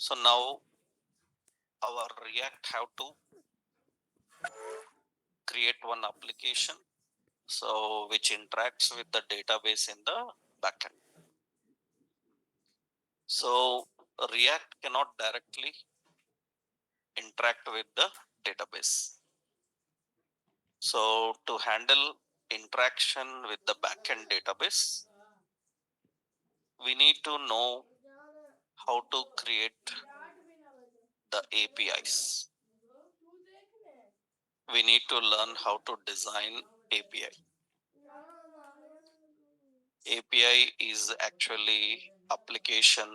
So now our React have to create one application so which interacts with the database in the backend. So React cannot directly interact with the database. So to handle interaction with the backend database, we need to know how to create the APIs. We need to learn how to design API. API is actually application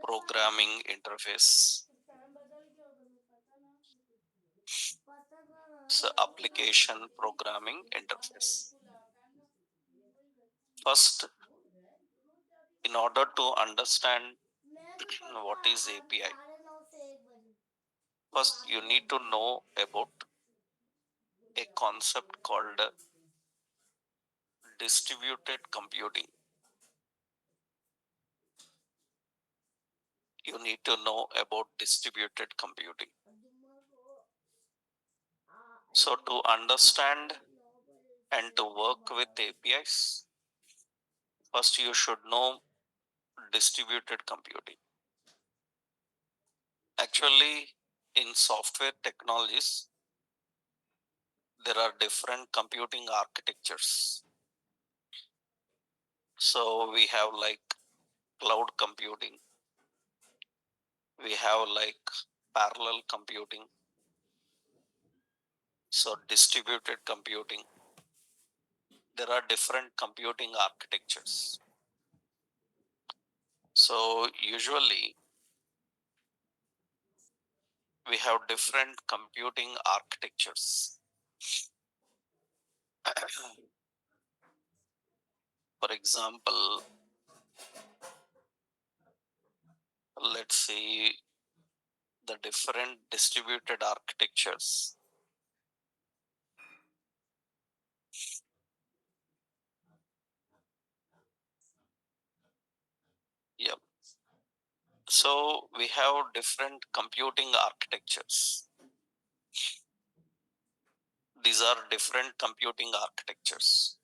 programming interface. So application programming interface. First, in order to understand what is API, first you need to know about a concept called distributed computing. You need to know about distributed computing. So to understand and to work with APIs, first you should know distributed computing. Actually, in software technologies, there are different computing architectures. So we have like cloud computing, we have like parallel computing, so distributed computing. There are different computing architectures. So usually we have different computing architectures. For example, let's see the different distributed architectures. Yep. So we have different computing architectures. These are different computing architectures.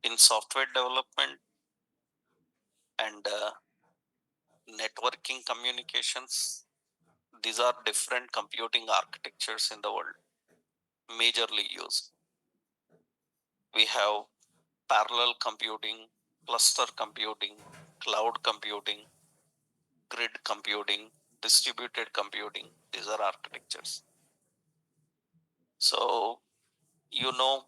In software development and networking communications, these are different computing architectures in the world, majorly used. We have parallel computing, cluster computing, cloud computing, grid computing, distributed computing. These are architectures. So, you know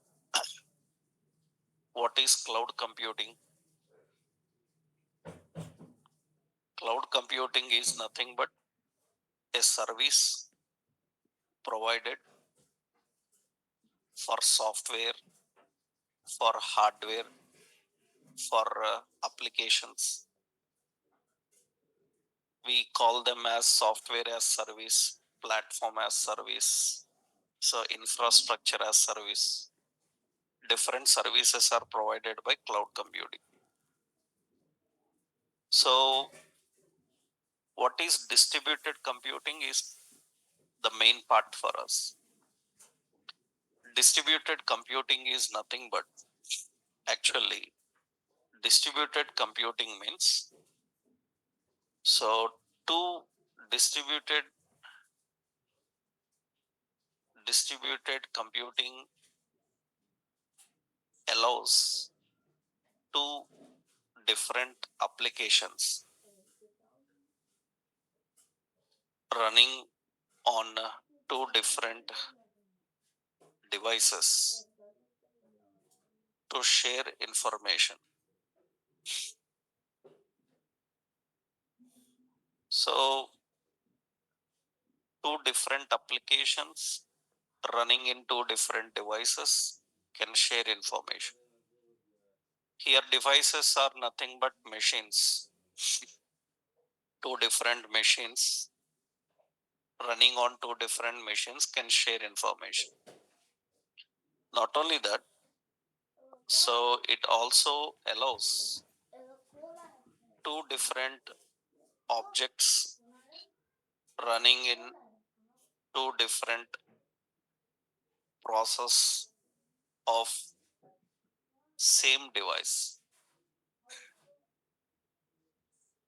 what is cloud computing? Cloud computing is nothing but a service provided for software, for hardware, for applications. We call them as software as service, platform as service, so infrastructure as service. Different services are provided by cloud computing. So what is distributed computing is the main part for us. Distributed computing is nothing but, actually, distributed computing means, so two distributed computing allows two different applications running on two different devices to share information. So two different applications running in two different devices can share information. Here devices are nothing but machines. Two different machines running on two different machines can share information. Not only that, so it also allows two different objects running in two different process of same device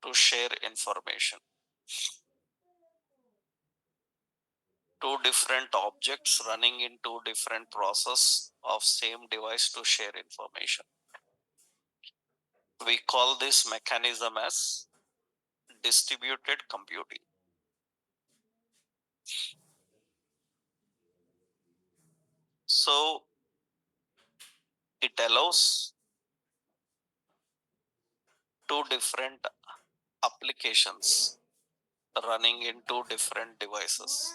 to share information. Two different objects running in two different process of same device to share information. We call this mechanism as distributed computing. So it allows two different applications running in two different devices.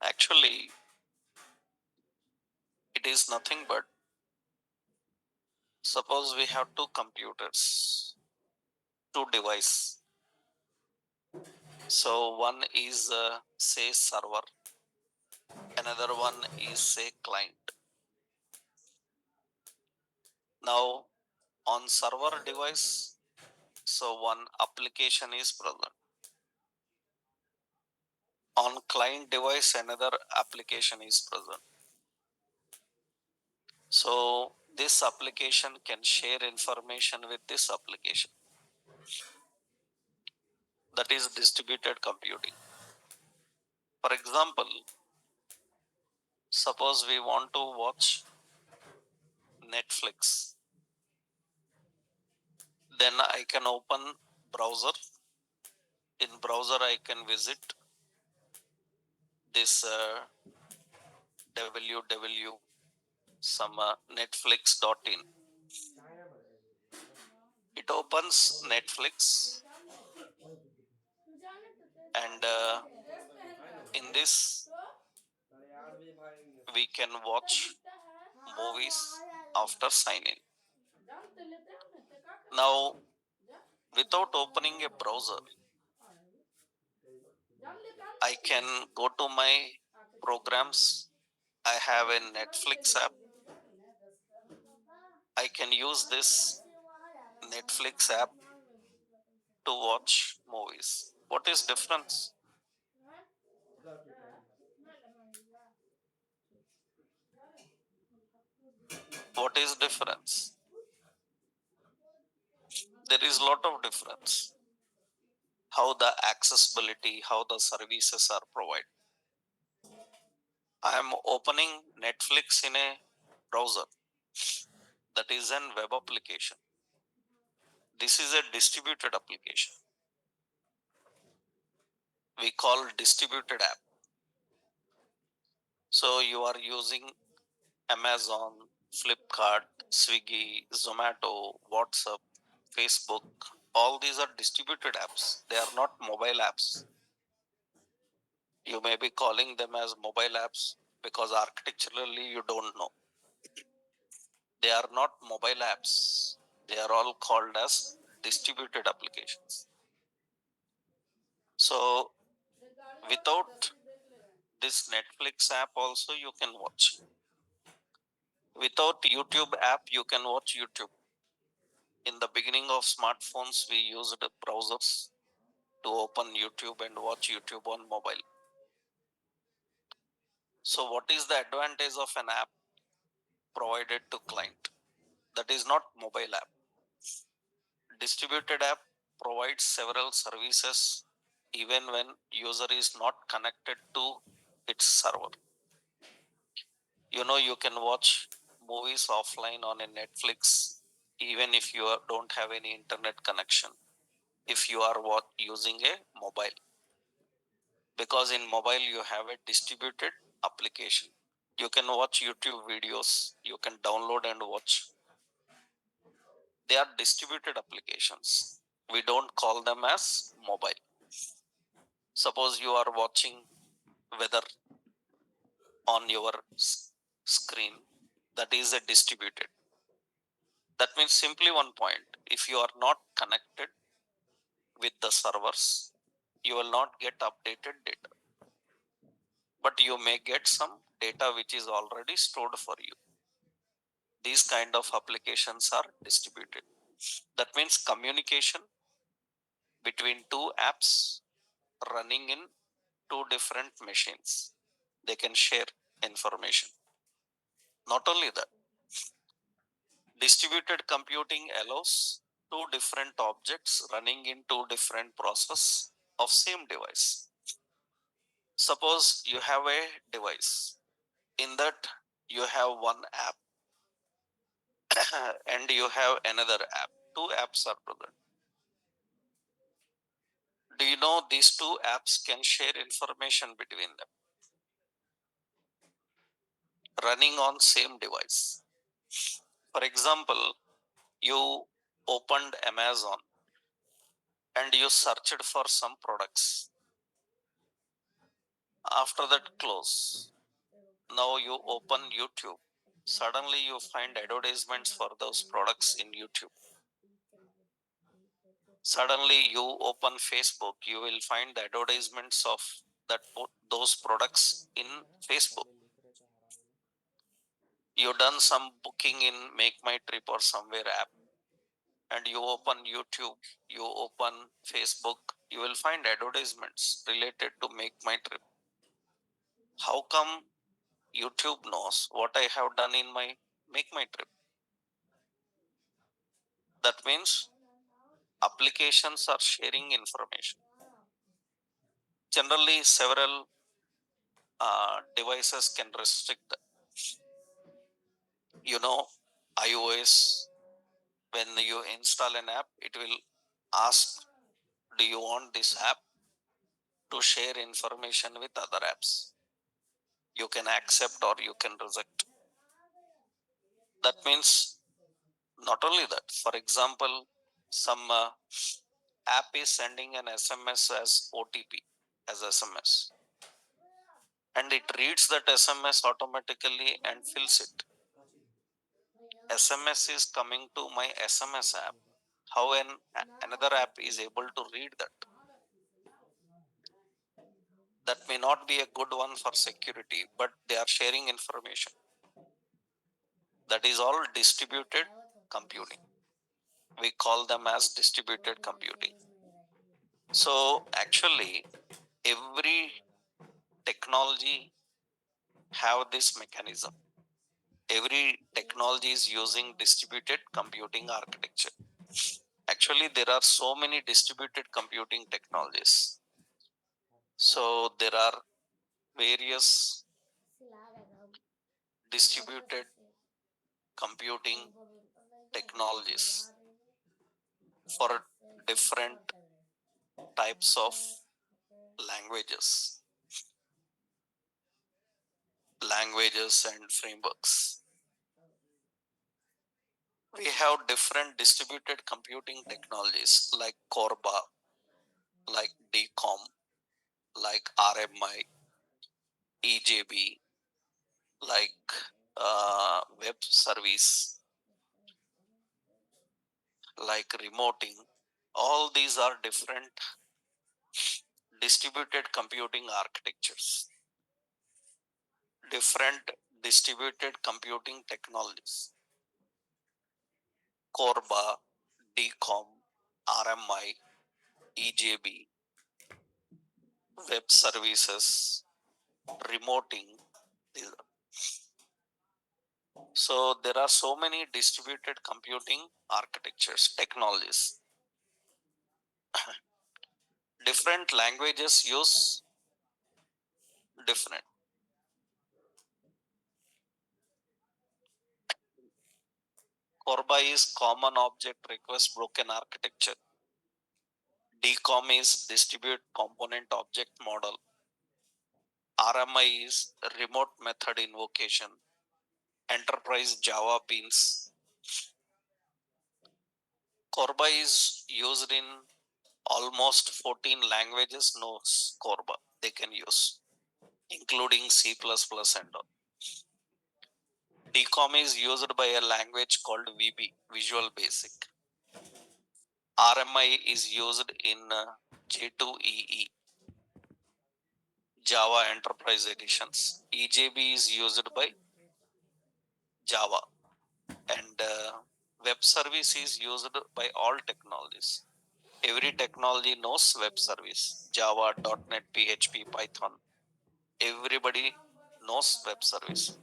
Actually, it is nothing but suppose we have two computers, two devices. So one is say server, another one is say client. Now on server device, so one application is present. On client device, another application is present. So this application can share information with this application. That is distributed computing. For example, suppose we want to watch Netflix, then I can open browser. In browser, I can visit this www some netflix.in. It opens Netflix, and in this we can watch movies after sign in. Now, without opening a browser, I can go to my programs. I have a Netflix app. I can use this Netflix app to watch movies. What is difference? What is difference? There is lot of difference. How the accessibility, how the services are provided. I am opening Netflix in a browser. That is an web application. This is a distributed application. We call distributed app. So you are using Amazon, Flipkart, Swiggy, Zomato, WhatsApp, Facebook. All these are distributed apps. They are not mobile apps. You may be calling them as mobile apps because architecturally you don't know. They are not mobile apps. They are all called as distributed applications. So without this Netflix app also you can watch. Without YouTube app you can watch YouTube. In the beginning of smartphones we used browsers to open YouTube and watch YouTube on mobile. So what is the advantage of an app provided to client? That is not mobile app. Distributed app provides several services even when user is not connected to its server. You can watch movies offline on a Netflix even if you don't have any internet connection, if you are using a mobile, because in mobile you have a distributed application. You can watch YouTube videos, you can download and watch. They are distributed applications. We don't call them as mobile. Suppose you are watching weather on your screen, that is a distributed. That means simply one point: if you are not connected with the servers, you will not get updated data, but you may get some data which is already stored for you. These kind of applications are distributed. That means communication between two apps running in two different machines. They can share information. Not only that, distributed computing allows two different objects running in two different process of same device. Suppose you have a device. In that you have one app and you have another app. Two apps are present. Do you know these two apps can share information between them running on same device? For example, you opened Amazon and you searched for some products. After that, close. Now you open YouTube. Suddenly you find advertisements for those products in YouTube. Suddenly you open Facebook, you will find the advertisements of those products in Facebook. You done some booking in Make My Trip or somewhere app, and you open YouTube, you open Facebook, you will find advertisements related to Make My Trip. How come YouTube knows what I have done in my Make My Trip? That means applications are sharing information. Generally, several devices can restrict that. You know, iOS, when you install an app, it will ask, do you want this app to share information with other apps? You can accept or you can reject. That means not only that, for example, some app is sending an SMS as OTP, as SMS, and it reads that SMS automatically and fills it. SMS is coming to my SMS app. How another app is able to read that? That may not be a good one for security, but they are sharing information. That is all distributed computing. We call them as distributed computing. So actually, every technology have this mechanism. Every technology is using distributed computing architecture. Actually, there are so many distributed computing technologies. So there are various distributed computing technologies for different types of languages and frameworks. We have different distributed computing technologies like Corba, like DCOM, like RMI, EJB, like web service, like remoting. All these are different distributed computing architectures, different distributed computing technologies. Corba, DCOM, RMI, EJB, web services, remoting. So there are so many distributed computing architectures, technologies. Different languages use different. Corba is Common Object Request Broken Architecture. DCOM is Distributed Component Object Model. RMI is Remote Method Invocation. Enterprise Java Beans. Corba is used in almost 14 languages knows Corba they can use, including C++ and all. DCOM is used by a language called VB, Visual Basic. RMI is used in J2EE, Java Enterprise Editions. EJB is used by Java, and web service is used by all technologies. Every technology knows web service, Java, .NET, PHP, Python. Everybody knows web service.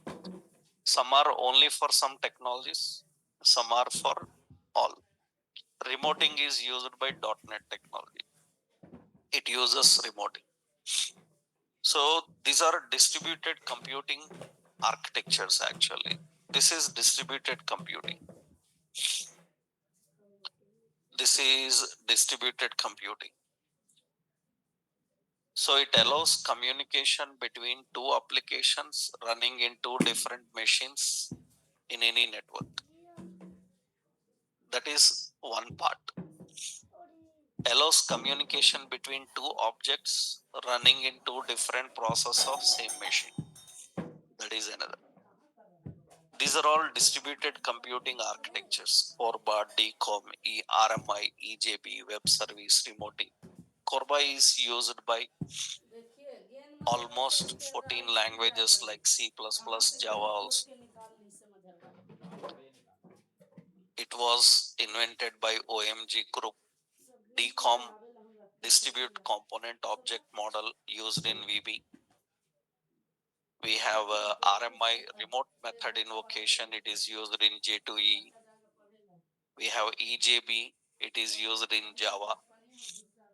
Some are only for some technologies, some are for all. Remoting is used by .NET technology. It uses remoting. So these are distributed computing architectures actually. This is distributed computing. This is distributed computing. So it allows communication between two applications running in two different machines in any network. That is one part. Allows communication between two objects running in two different processes of same machine. That is another. These are all distributed computing architectures: CORBA, DCOM, RMI, EJB, web service, remoting. CORBA is used by almost 14 languages like C++, Java also. It was invented by OMG Group. DCOM, Distribute Component Object Model, used in VB. We have RMI, Remote Method Invocation. It is used in J2E. We have EJB. It is used in Java,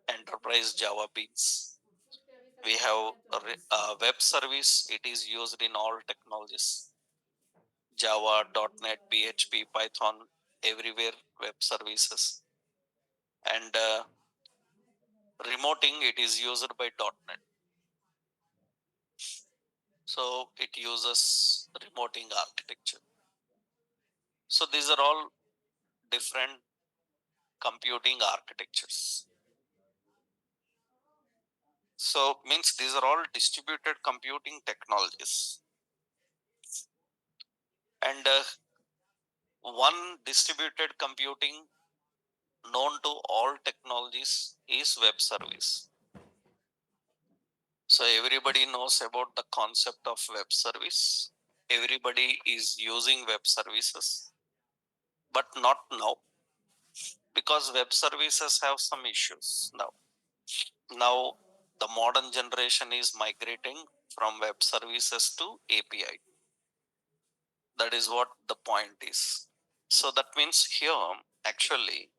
Enterprise Java Beans. We have a web service. It is used in all technologies: Java, .NET, PHP, Python, everywhere web services. And remoting, it is used by .NET. So it uses remoting architecture. So these are all different computing architectures. So means these are all distributed computing technologies. And one distributed computing known to all technologies is web service. So everybody knows about the concept of web service. Everybody is using web services, but not now, because web services have some issues now. Now the modern generation is migrating from web services to API. That is what the point is. So that means here actually,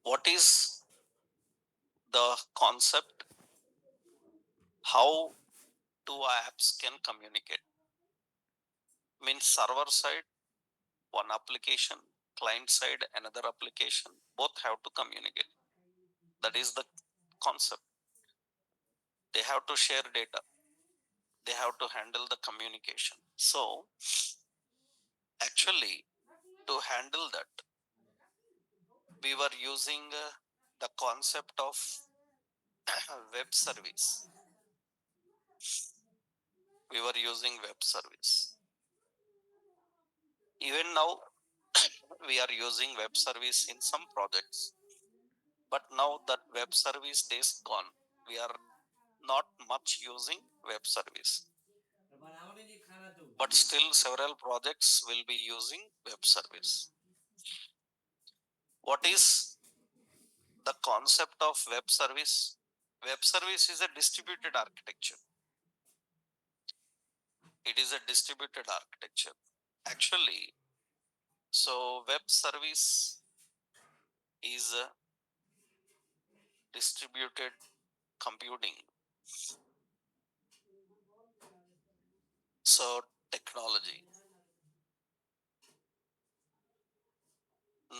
what is the concept? How two apps can communicate? Means server side, one application, client side, another application, both have to communicate. That is the concept. They have to share data. They have to handle the communication. So actually, to handle that, we were using the concept of web service. We were using web service. Even now, we are using web service in some projects. But now that web service days gone, we are not much using web service. But still several projects will be using web service. What is the concept of web service? Web service is a distributed architecture. It is a distributed architecture. Actually, so web service is a distributed computing. So technology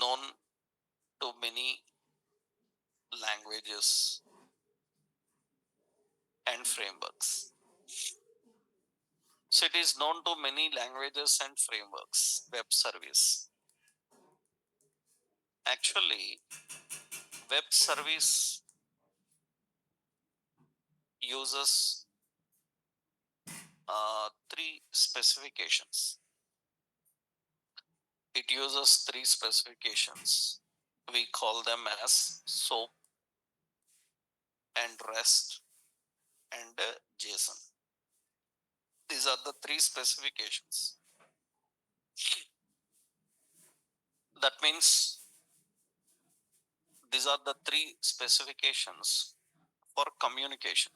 known to many languages and frameworks. So it is known to many languages and frameworks, web service. Actually, web service uses three specifications. It uses three specifications. We call them as SOAP and REST and JSON. These are the three specifications. That means These are the three specifications for communication.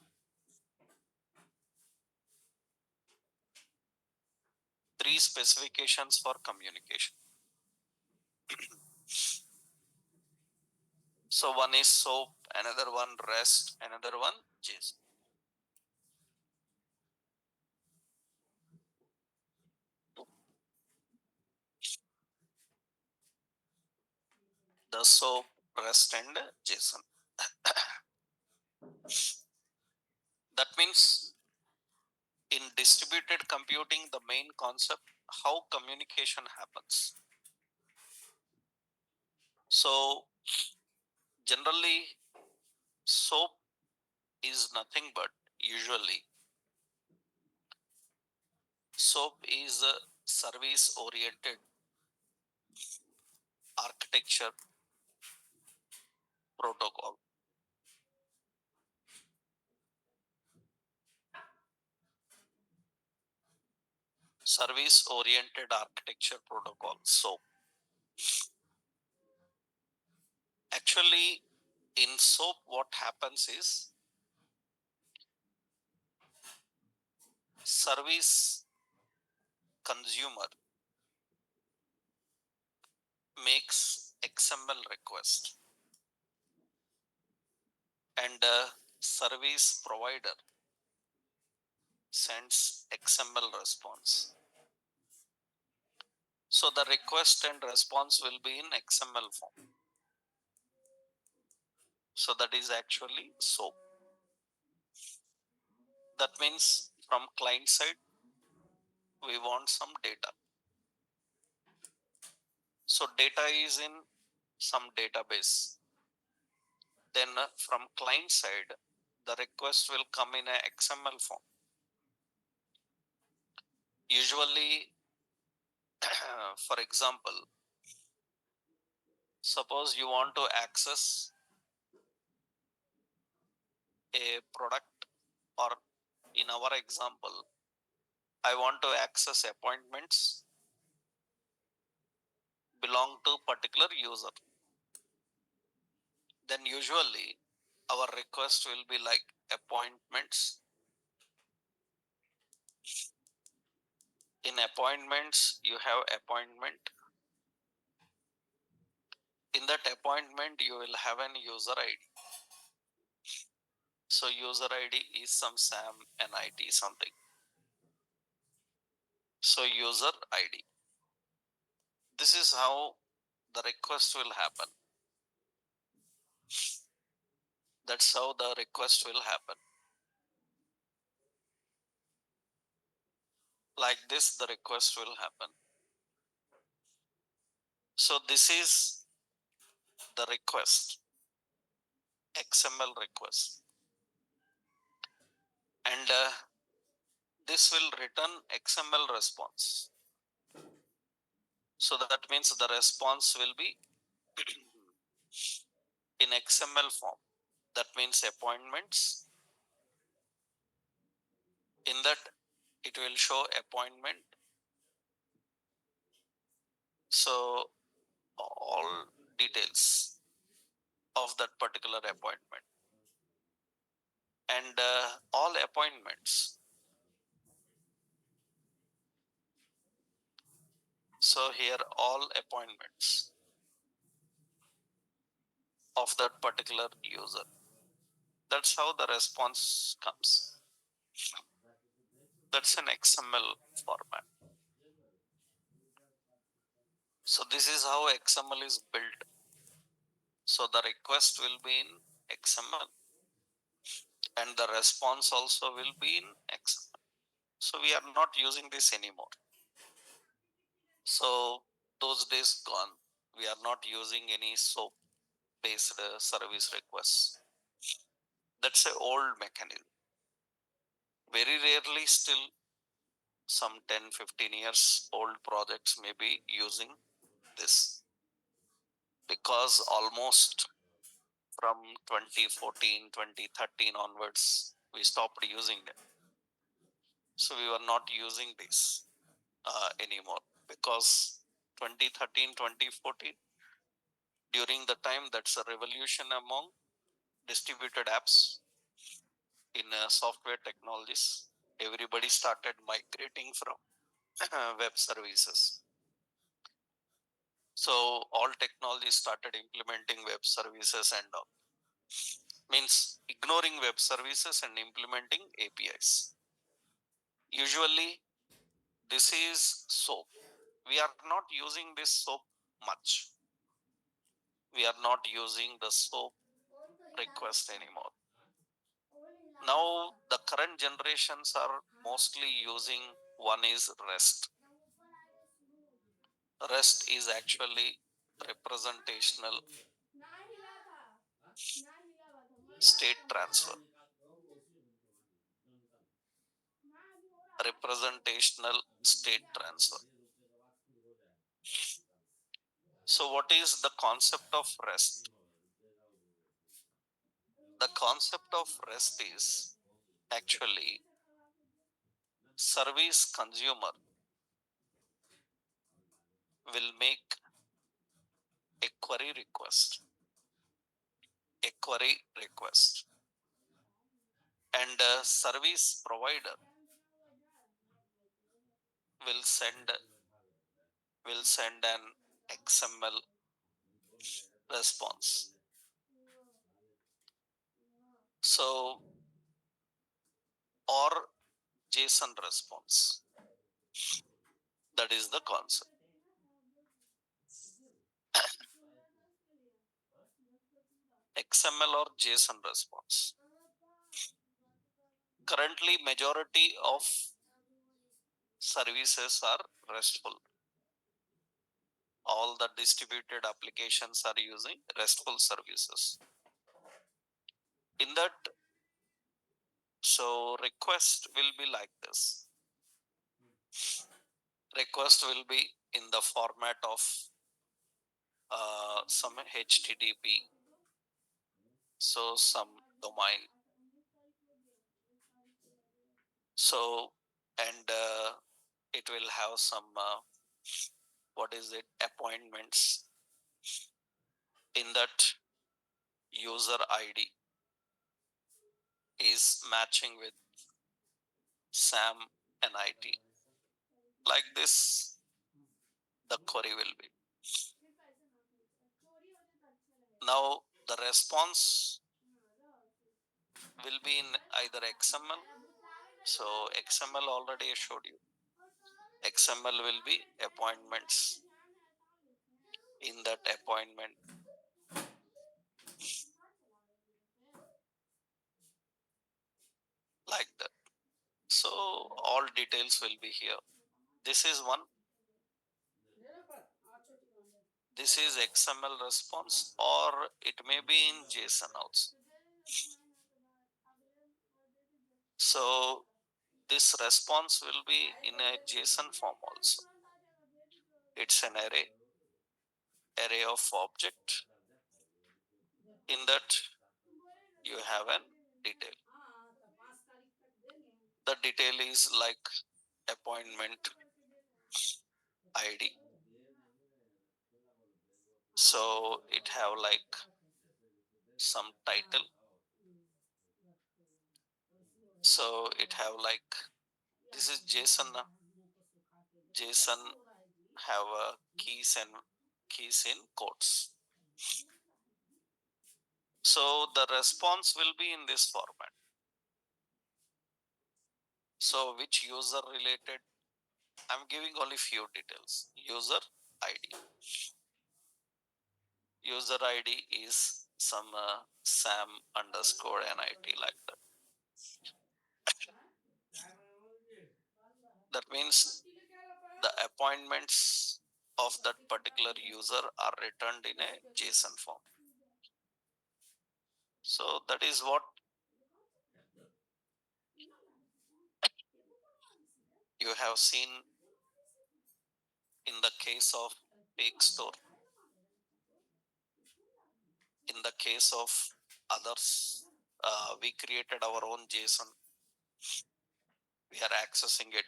Three specifications for communication. So one is SOAP, another one REST, another one JSON. The SOAP, REST, and JSON. That means in distributed computing, the main concept how communication happens. So generally, SOAP is nothing but usually SOAP is a service oriented architecture protocol. Service oriented architecture protocol. So actually in SOAP what happens is service consumer makes XML request and service provider sends XML response. So the request and response will be in XML form. So that is actually SOAP. That means from client side, we want some data. So data is in some database. Then from client side, the request will come in a XML form. Usually, for example, suppose you want to access a product, or in our example, I want to access appointments belong to particular user. Then usually our request will be like appointments. In appointments, you have appointment. In that appointment, you will have an user ID. So user ID is some SAM, NIT, something. So user ID. This is how the request will happen. That's how the request will happen. Like this, the request will happen. So this is the request, XML request. And this will return XML response. So that means the response will be in XML form. That means appointments. In that, it will show appointment. So all details of that particular appointment and all appointments. So here all appointments of that particular user. That's how the response comes. That's an XML format. So this is how XML is built. So the request will be in XML and the response also will be in XML. So we are not using this anymore. So those days gone. We are not using any SOAP based service requests. That's an old mechanism. Very rarely still some 10-15 years old projects may be using this, because almost from 2014 2013 onwards we stopped using them. So we were not using this anymore, because 2013 2014 During the time, that's a revolution among distributed apps in software technologies. Everybody started migrating from web services. So all technologies started implementing web services and all. Means ignoring web services and implementing APIs. Usually, this is SOAP. We are not using this SOAP much. We are not using the SOAP request anymore. Now, the current generations are mostly using one is REST. REST is actually representational state transfer. Representational state transfer. So, what is the concept of REST? The concept of REST is actually service consumer will make a query request, and a service provider will send an XML response. So, or JSON response. That is the concept. XML or JSON response. Currently, majority of services are RESTful. All the distributed applications are using RESTful services. In that, so request will be like this. Request will be in the format of some HTTP, so some domain. So, and it will have some what is it, appointments. In that, user ID is matching with SAM NIT. Like this, the query will be. Now, the response will be in either XML. So, XML already I showed you. XML will be appointments. In that appointment, like that. So, all details will be here. This is one. This is XML response, or it may be in JSON also. So, this response will be in a JSON form also. It's an array of object. In that, you have an detail. The detail is like appointment ID. So it have like some title. So it have like, this is JSON. JSON have keys in quotes. So the response will be in this format. So which user related? I'm giving only few details. User ID. User ID is some SAM underscore NIT, like that. That means the appointments of that particular user are returned in a JSON form. So that is what you have seen in the case of Fake Store. In the case of others, we created our own JSON. We are accessing it.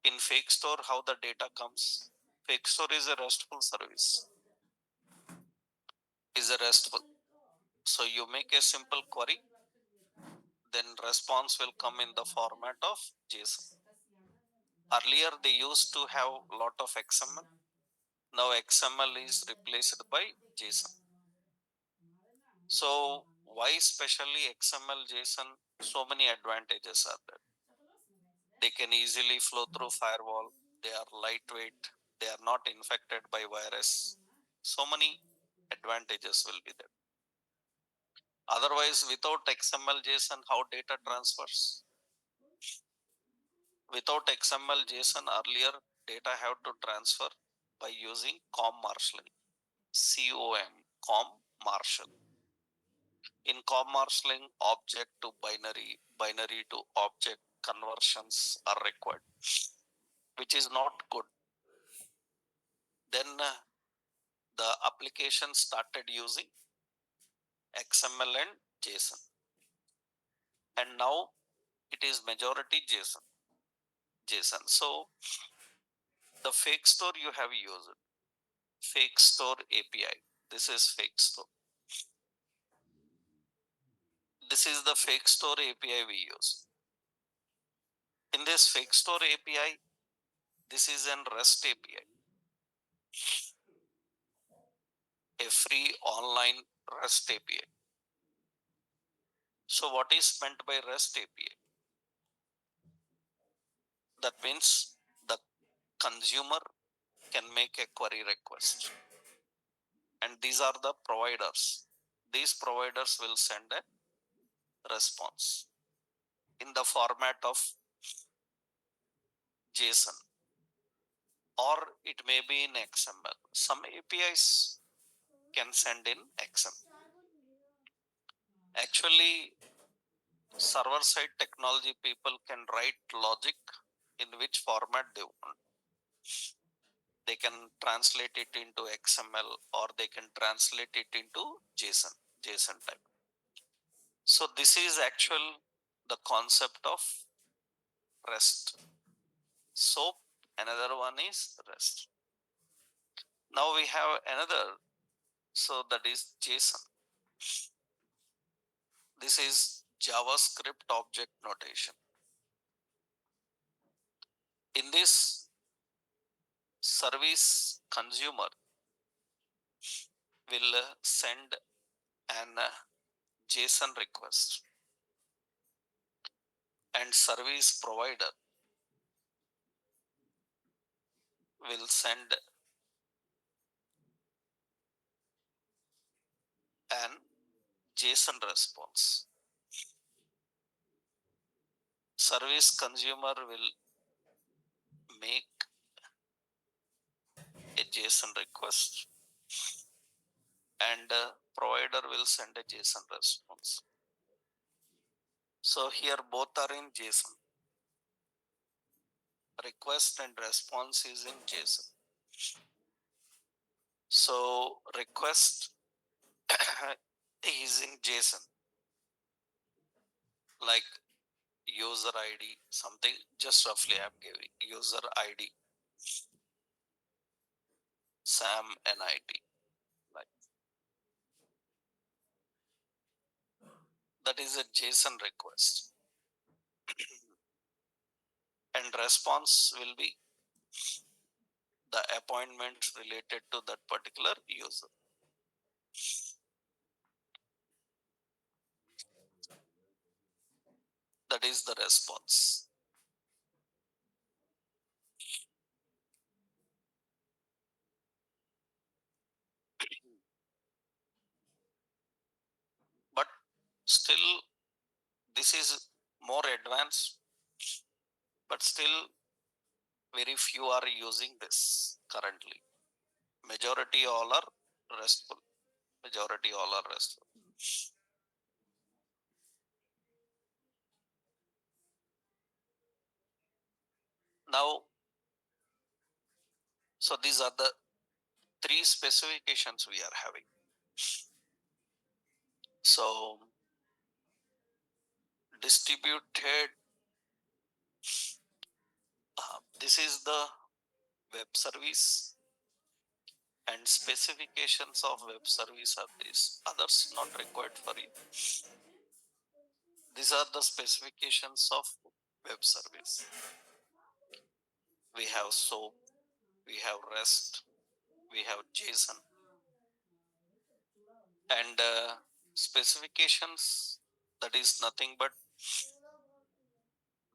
In Fake Store, how the data comes? Fake Store is a RESTful service. is a RESTful. So you make a simple query, then response will come in the format of JSON. Earlier they used to have a lot of XML. Now XML is replaced by JSON. So why especially XML JSON? So many advantages are there. They can easily flow through firewall. They are lightweight. They are not infected by virus. So many advantages will be there. Otherwise, without XML JSON, how data transfers? Without XML JSON, earlier data have to transfer by using COM marshalling. COM marshal. In COM marshalling, object to binary, binary to object conversions are required, which is not good. Then the application started using XML and JSON, and now it is majority JSON. So the fake store you have used, fake store API. This is fake store. This is the fake store API we use. In this fake store API, this is an REST API, a free online REST API. So what is meant by REST API? That means the consumer can make a query request, and these are the providers. These providers will send a response in the format of JSON, or it may be in XML. Some APIs can send in XML. Actually, server side technology people can write logic in which format they want. They can translate it into XML, or they can translate it into JSON type. So this is the concept of REST. SOAP, another one is REST. Now we have another, so that is JSON. This is JavaScript object notation. In this, service consumer will send an JSON request, and service provider will send an JSON response. Service consumer will make a JSON request, and provider will send a JSON response. So here both are in JSON. Request and response is in JSON. So request is in JSON, like user ID, something, just roughly I'm giving user ID, Sam NIT, like that is a JSON request. And response will be the appointment related to that particular user. That is the response. But still, this is more advanced, but still very few are using this currently. Majority all are RESTful. Majority all are RESTful. Now, so these are the three specifications we are having. So distributed, this is the web service, and specifications of web service are these, others not required for you. These are the specifications of web service. We have SOAP, we have REST, we have JSON, and specifications, that is nothing but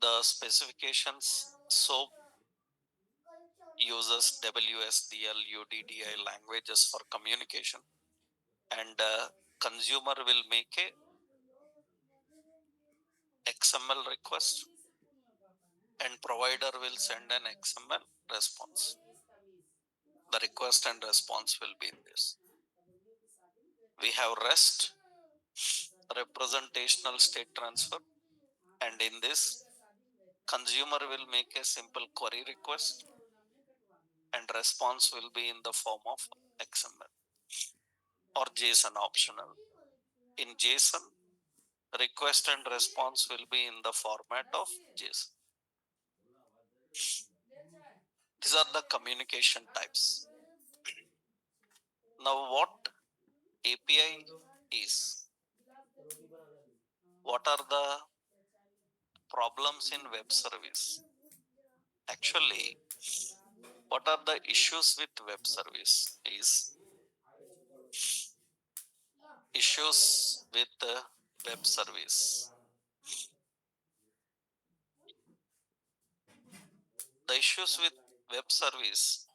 the specifications. SOAP uses WSDL, UDDI languages for communication, and consumer will make a XML request and provider will send an XML response. The request and response will be in this. We have REST, representational state transfer, and in this consumer will make a simple query request and response will be in the form of XML or JSON optional. In JSON, request and response will be in the format of JSON. These are the communication types. Now, what API is? What are the problems in web service? Actually, what are the issues with web service is issues with the web service. The issues with web service,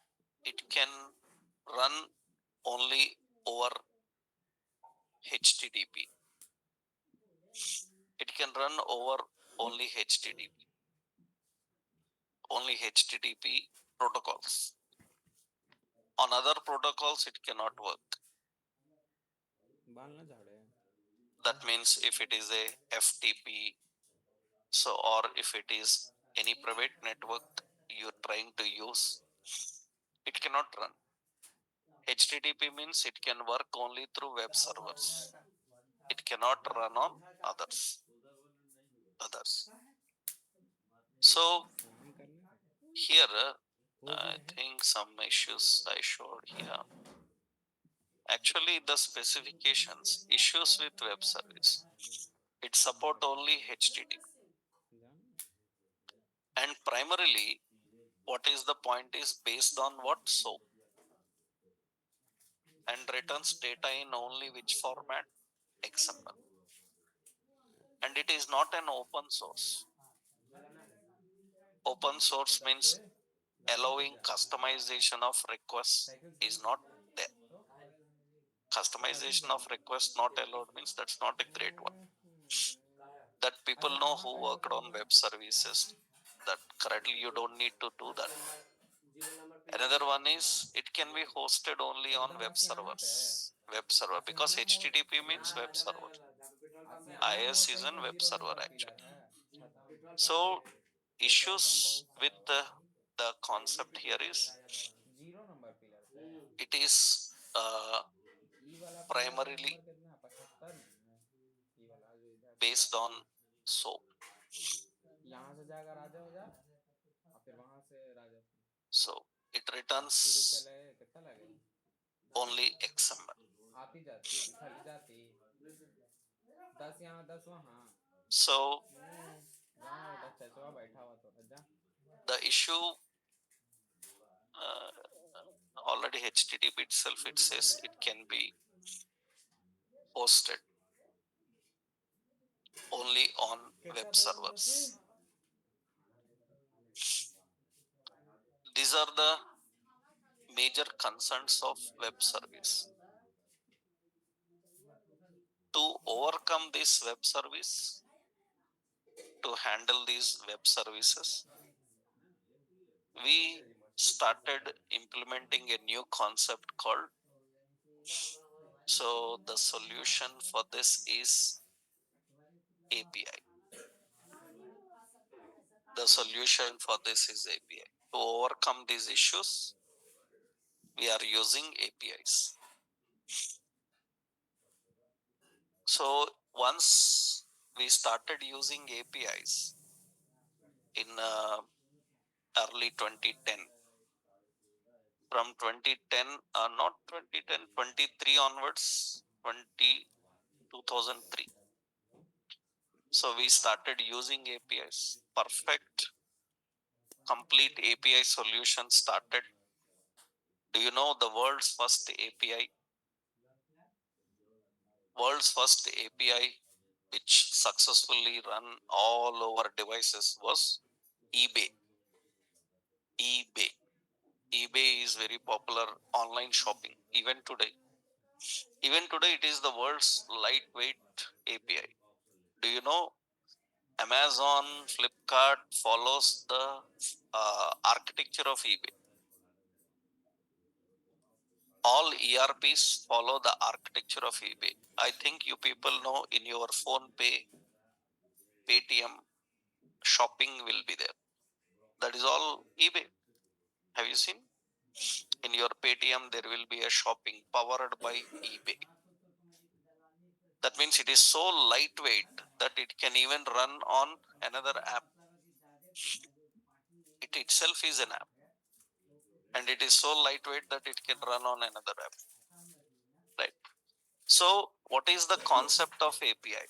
it can run only over HTTP. It can run over only HTTP, only HTTP protocols. On other protocols, it cannot work. That means if it is a FTP, so or if it is any private network you're trying to use, it cannot run. HTTP means it can work only through web servers. It cannot run on others. So here, I think some issues I showed here. Actually, the specifications, issues with web service, it support only HTTP. And primarily, what is the point is based on what? SOAP. And returns data in only which format? XML. And it is not an open source. Open source means allowing customization of requests is not there. Customization of request not allowed means that's not a great one. That people know who worked on web services, that currently you don't need to do that. Another one is it can be hosted only on web servers. Web server, because HTTP means web server. IIS is a web server actually. So issues with the concept here is it is primarily based on SOAP. So it returns only XML. So the issue already HTTP itself, it says it can be hosted only on web servers. These are the major concerns of web service. To overcome this web service, to handle these web services, we started implementing a new concept called, so the solution for this is API. The solution for this is API. To overcome these issues, we are using APIs. So once we started using APIs in early 2010, from 2010, not 2010, 23 onwards, 2003. So we started using APIs. Perfect, complete API solution started. Do you know the world's first API? World's first API which successfully run all over devices was eBay. eBay. eBay is very popular online shopping even today. Even today, it is the world's lightweight API. Do you know Amazon, Flipkart follows the architecture of eBay. All ERPs follow the architecture of eBay. I think you people know in your phone pay, Paytm, shopping will be there. That is all eBay. Have you seen? In your Paytm, there will be a shopping powered by eBay. That means it is so lightweight that it can even run on another app. It itself is an app. And it is so lightweight that it can run on another app. Right. So, what is the concept of API?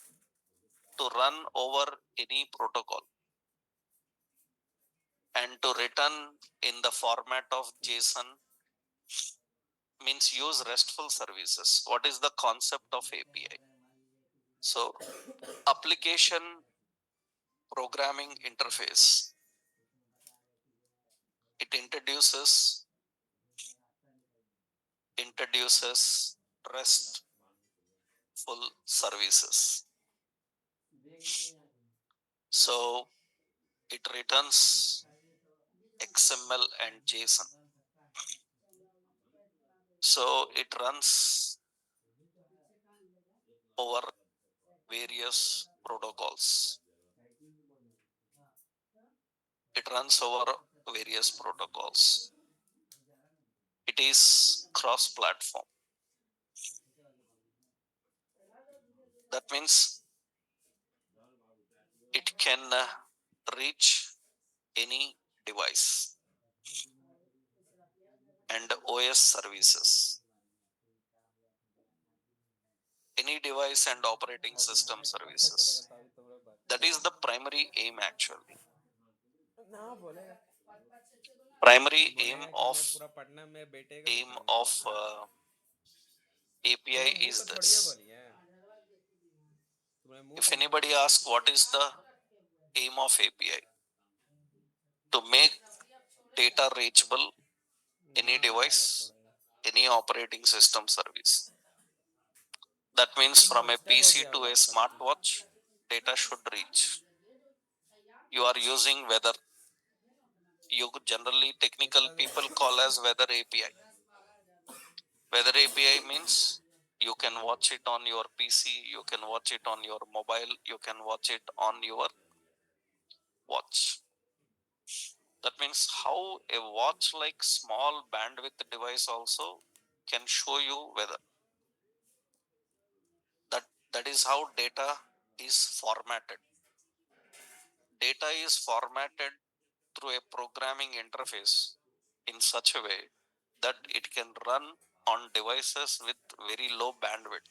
To run over any protocol and to return in the format of JSON means use RESTful services. What is the concept of API? So, application programming interface. It introduces RESTful services. So, it returns XML and JSON. So it runs over various protocols. It runs over various protocols. It is cross-platform. That means it can reach any device and OS services. Any device and operating system services. That is the primary aim actually. Primary aim of API is this. If anybody asks what is the aim of API, to make data reachable any device, any operating system service. That means from a PC to a smartwatch, data should reach. You are using weather. You generally technical people call as weather API. Weather API means you can watch it on your PC, you can watch it on your mobile, you can watch it on your watch. That means how a watch like small bandwidth device also can show you weather. That is how data is formatted. Data is formatted through a programming interface in such a way that it can run on devices with very low bandwidth.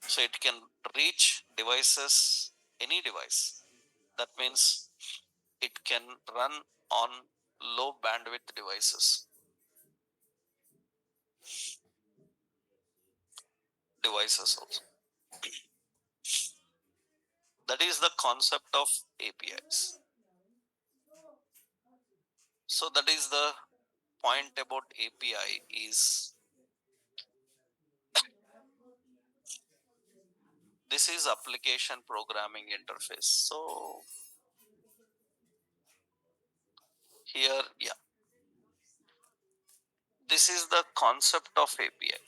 So it can reach devices, any device. That means it can run on low bandwidth devices also. That is the concept of APIs. So that is the point about API is this is application programming interface. So here, yeah, this is the concept of API.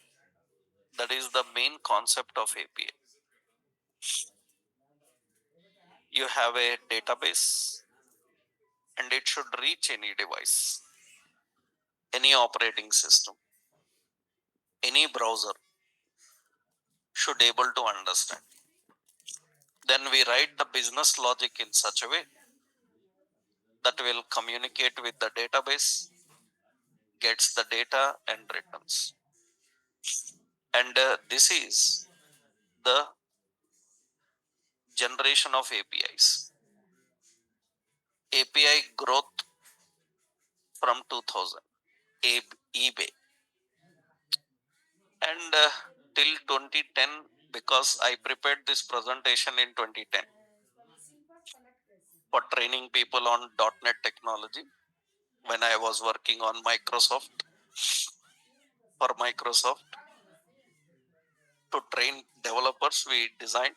That is the main concept of API. You have a database and it should reach any device, any operating system, any browser should able to understand. Then we write the business logic in such a way that will communicate with the database gets the data and returns. And this is the generation of APIs. API growth from 2000, eBay, and till 2010, because I prepared this presentation in 2010 for training people on .NET technology when I was working on Microsoft, for Microsoft to train developers. We designed,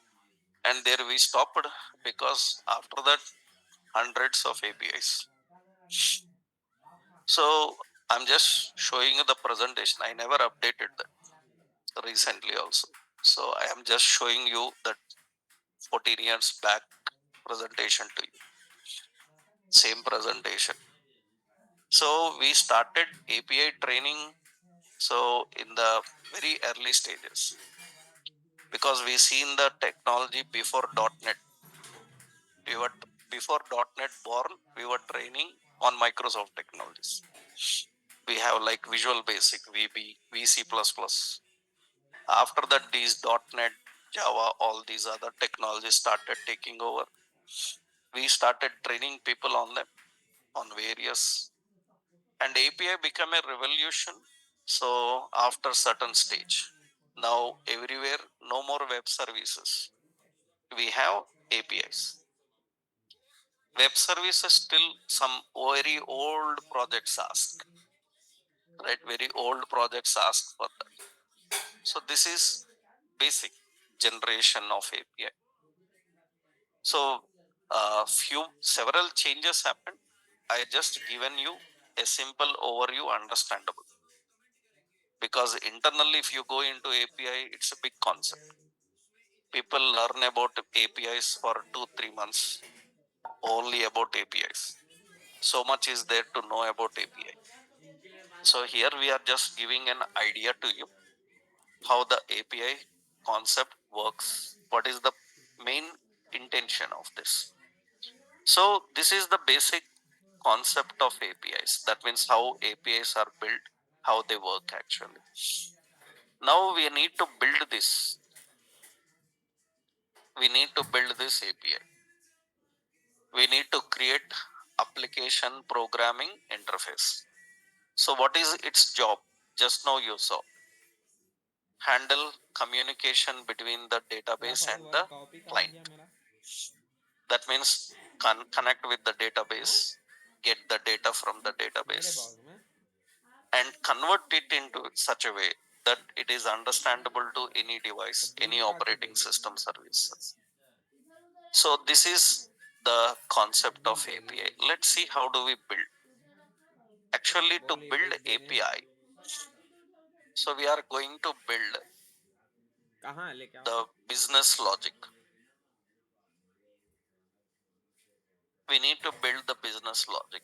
and there we stopped because after that hundreds of APIs. So I'm just showing you the presentation. I never updated that recently also. So I am just showing you that 14 years back presentation to you. Same presentation. So we started API training. So in the very early stages, because we seen the technology before .NET. We were before .NET born. We were training on Microsoft technologies. We have like Visual Basic, VB, VC++. After that, these .NET, Java, all these other technologies started taking over. We started training people on them, on various, and API became a revolution. So after certain stage, now everywhere, no more web services. We have APIs. Web services still some very old projects ask, right? Very old projects ask for that. So this is basic generation of API. So several changes happened. I just given you a simple overview, understandable. Because internally, if you go into API, it's a big concept. People learn about APIs for 2-3 months, only about APIs. So much is there to know about API. So here we are just giving an idea to you how the API concept works. What is the main intention of this? So this is the basic concept of APIs. That means how APIs are built, how they work actually. Now we need to build this. We need to build this API. We need to create application programming interface. So what is its job? Just now you saw. Handle communication between the database and the client. That means connect with the database, get the data from the database, and convert it into such a way that it is understandable to any device, any operating system services. So this is the concept of API. Let's see how do we build. Actually, to build API, so we are going to build the business logic. We need to build the business logic.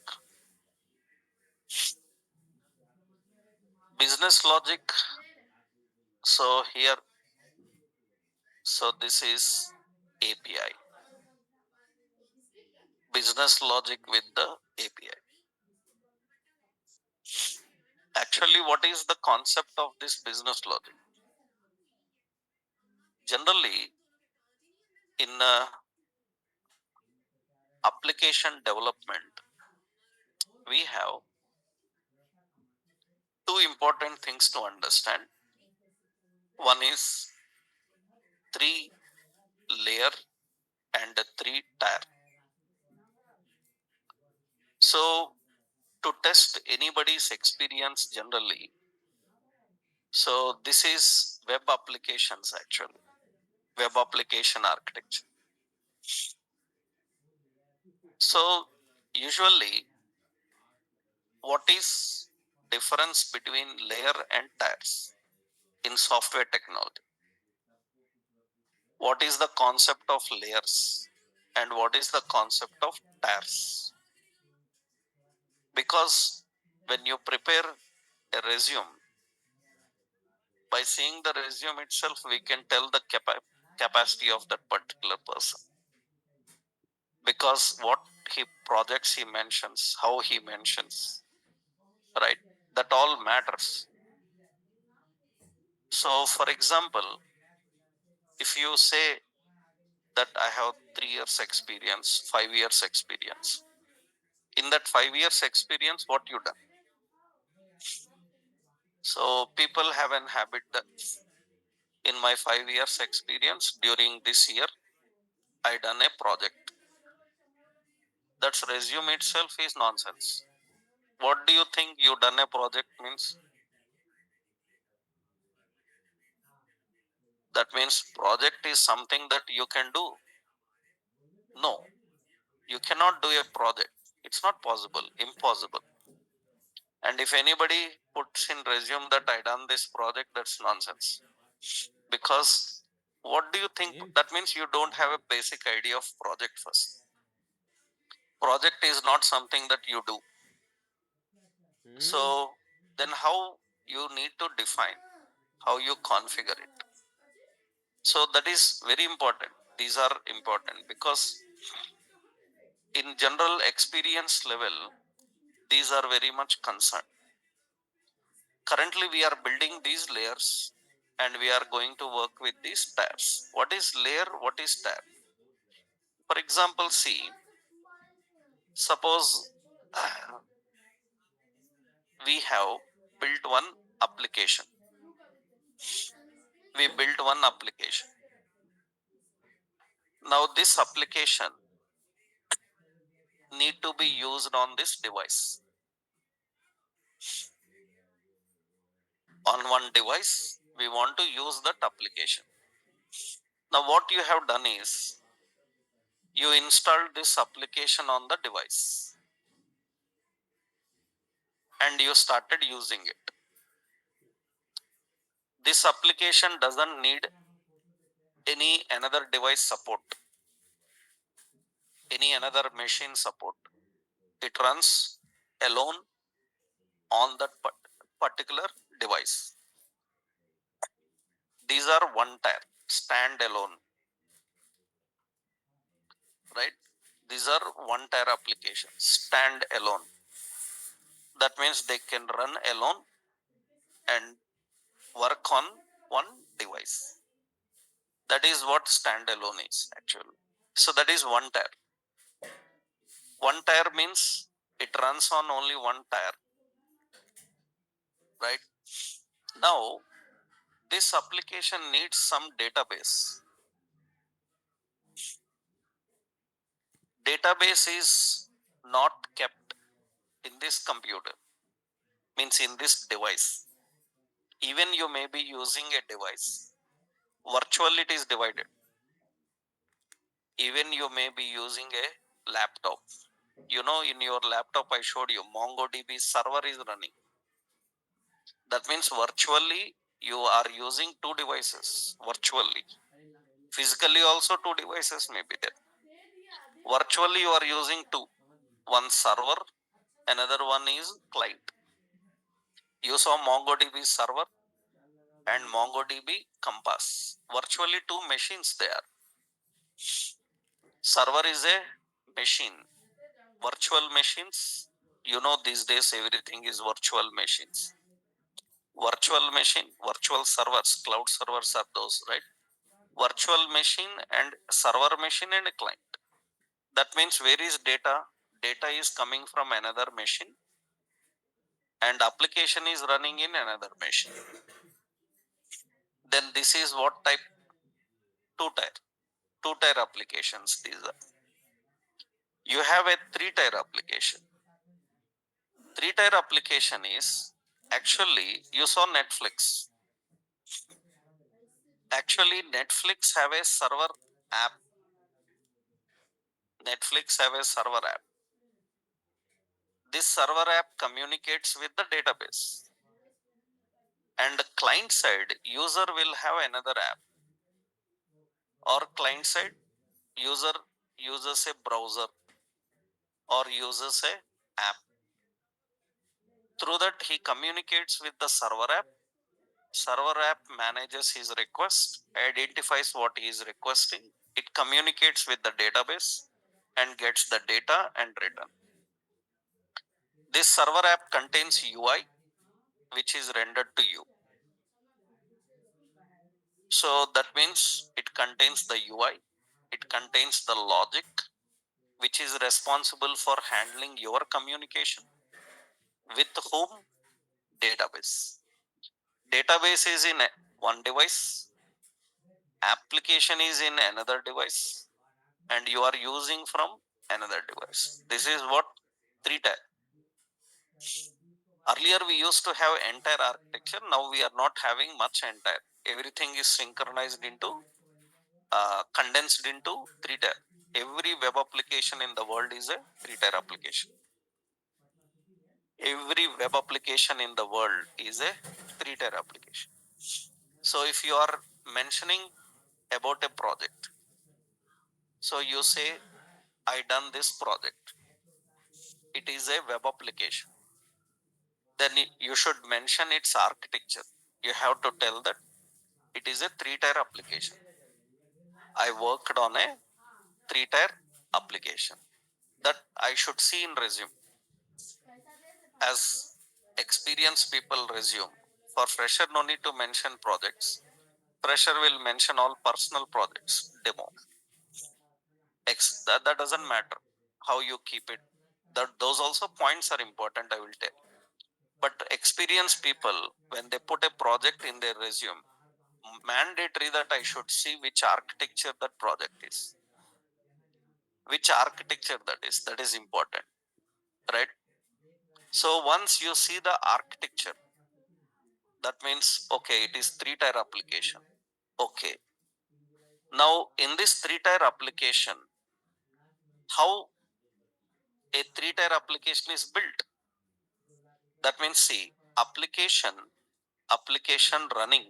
Business logic. So here, so this is API. Business logic with the API. Actually, what is the concept of this business logic? Generally, in application development, we have two important things to understand. One is 3-layer and a 3-tier. So to test anybody's experience generally, so this is web applications actually, web application architecture. So usually, what is difference between layer and tiers in software technology? What is the concept of layers and what is the concept of tiers? Because when you prepare a resume, by seeing the resume itself, we can tell the capacity of that particular person. Because what projects he mentions, how he mentions, right? That all matters. So, for example, if you say that I have 3 years experience, 5 years experience, in that 5 years experience, what you done? So people have an habit that in my 5 years experience during this year, I done a project. That's resume itself is nonsense. What do you think you done a project means? That means project is something that you can do. No, you cannot do a project. It's not possible, impossible. And if anybody puts in resume that I done this project, that's nonsense. Because what do you think? That means you don't have a basic idea of project first. Project is not something that you do. So then how you need to define, how you configure it. So that is very important. These are important because in general experience level, these are very much concerned. Currently we are building these layers and we are going to work with these tabs. What is layer? What is tab? For example, see, suppose we have built one application. We built one application. Now this application need to be used on this device. On one device, we want to use that application. Now what you have done is, you installed this application on the device and you started using it. This application doesn't need any another device support, any another machine support. It runs alone on that particular device. These are one tier, stand alone, right? These are one tier applications, stand alone. That means they can run alone and work on one device. That is what standalone is actually. So that is one tier. One tier means it runs on only one tier, right? Now this application needs some database. Database is not kept in this computer, means in this device. Even you may be using a device, virtually it is divided. Even you may be using a laptop. You know, in your laptop I showed you MongoDB server is running. That means virtually you are using two devices virtually. Physically also two devices may be there. Virtually you are using two. One server, another one is client. You saw MongoDB server and MongoDB Compass. Virtually two machines there. Server is a machine. Virtual machines, you know, these days everything is virtual machines. Virtual machine, virtual servers, cloud servers are those, right? Virtual machine and server machine and a client. That means where is data? Data is coming from another machine and application is running in another machine. Then this is what type? Two tier. Two tier applications these are. You have a three tier application. Three tier application is actually, you saw Netflix. Actually Netflix have a server app. Netflix have a server app. This server app communicates with the database. And client side user will have another app, or client side user uses a browser or uses a app. Through that he communicates with the server app. Server app manages his request, identifies what he is requesting, it communicates with the database and gets the data and return. This server app contains UI, which is rendered to you. So that means it contains the UI, it contains the logic, which is responsible for handling your communication. With whom? Database. Database is in one device, application is in another device, and you are using from another device. This is what 3 tier. Earlier we used to have entire architecture. Now we are not having much entire. Everything is synchronized into condensed into 3 tier. Every web application in the world is a 3 tier application. Every web application in the world is a 3 tier application. So if you are mentioning about a project, so you say, I done this project. It is a web application. Then you should mention its architecture. You have to tell that it is a 3 tier application. I worked on a 3 tier application. That I should see in resume. As experienced people resume. For fresher, no need to mention projects. Fresher will mention all personal projects, demo. That doesn't matter how you keep it. Those also points are important, I will tell. But experienced people, when they put a project in their resume, mandatory that I should see which architecture that project is. Which architecture that is important, right? So once you see the architecture, that means, okay, it is 3 tier application. Okay. Now in this 3 tier application, how a 3 tier application is built? That means, see, application running